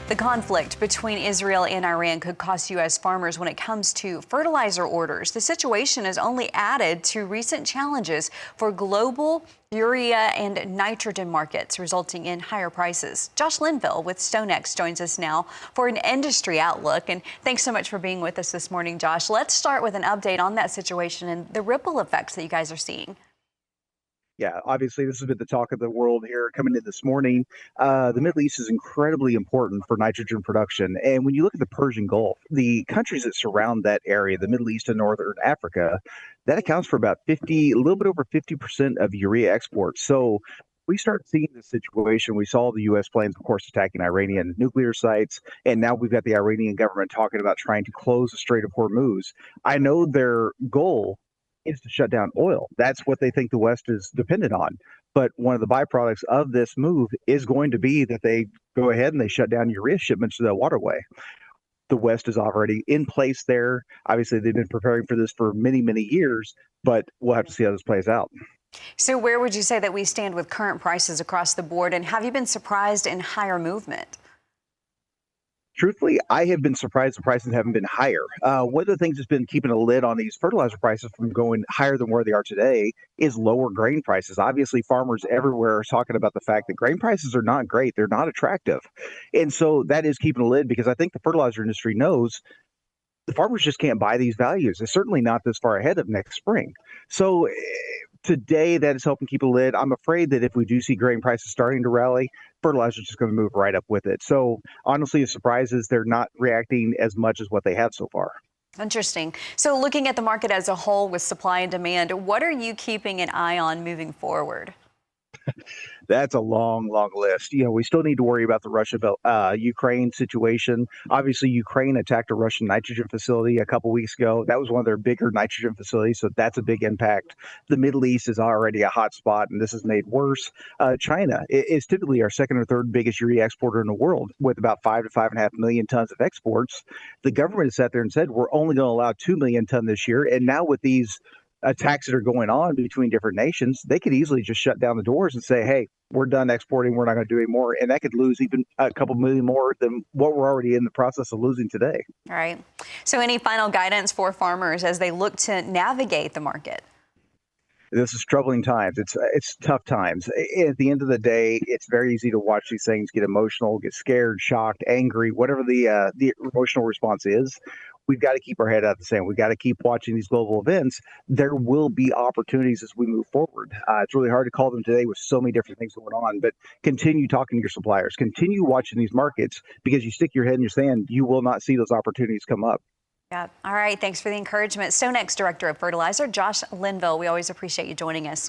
The conflict between Israel and Iran could cost U.S. farmers when it comes to fertilizer orders. The situation has only added to recent challenges for global urea and nitrogen markets, resulting in higher prices. Josh Linville with StoneX joins us now for an industry outlook. And thanks so much for being with us this morning, Josh. Let's start with an update on that situation and the ripple effects that you guys are seeing. Yeah, obviously, this has been the talk of the world here coming in this morning. The Middle East is incredibly important for nitrogen production. And when you look at the Persian Gulf, the countries that surround that area, the Middle East and Northern Africa, that accounts for about 50, a little bit over 50% of urea exports. So we start seeing this situation. We saw the U.S. planes, of course, attacking Iranian nuclear sites. And now we've got the Iranian government talking about trying to close the Strait of Hormuz. I know their goal is to shut down oil. That's what they think the West is dependent on. But one of the byproducts of this move is going to be that they go ahead and they shut down urea shipments to the waterway. The West is already in place there. Obviously, they've been preparing for this for many, many years, but we'll have to see how this plays out. So where would you say that we stand with current prices across the board? And have you been surprised in higher movement? Truthfully, I have been surprised the prices haven't been higher. One of the things that's been keeping a lid on these fertilizer prices from going higher than where they are today is lower grain prices. Obviously, farmers everywhere are talking about the fact that grain prices are not great. They're not attractive. And so that is keeping a lid because I think the fertilizer industry knows the farmers just can't buy these values. It's certainly not this far ahead of next spring. So today, that is helping keep a lid. I'm afraid that if we do see grain prices starting to rally, fertilizer is just going to move right up with it. So honestly, the surprise is they're not reacting as much as what they have so far. Interesting. So looking at the market as a whole with supply and demand, what are you keeping an eye on moving forward? That's a long, long list. We still need to worry about the Russia-Ukraine situation. Obviously, Ukraine attacked a Russian nitrogen facility a couple weeks ago. That was one of their bigger nitrogen facilities, so that's a big impact. The Middle East is already a hot spot, and this is made worse. China is typically our second or third biggest urea exporter in the world, with about 5 to 5.5 million tons of exports. The government has sat there and said we're only going to allow 2 million tons this year, and now with these attacks that are going on between different nations, they could easily just shut down the doors and say, hey, we're done exporting. We're not going to do any more. And that could lose even a couple million more than what we're already in the process of losing today. All right. So any final guidance for farmers as they look to navigate the market? This is troubling times. It's tough times. At the end of the day, it's very easy to watch these things get emotional, get scared, shocked, angry, whatever the emotional response is. We've got to keep our head out of the sand. We've got to keep watching these global events. There will be opportunities as we move forward. It's really hard to call them today with so many different things going on, but continue talking to your suppliers. Continue watching these markets because you stick your head in your sand, you will not see those opportunities come up. Yeah. All right. Thanks for the encouragement. StoneX Director of Fertilizer, Josh Linville. We always appreciate you joining us.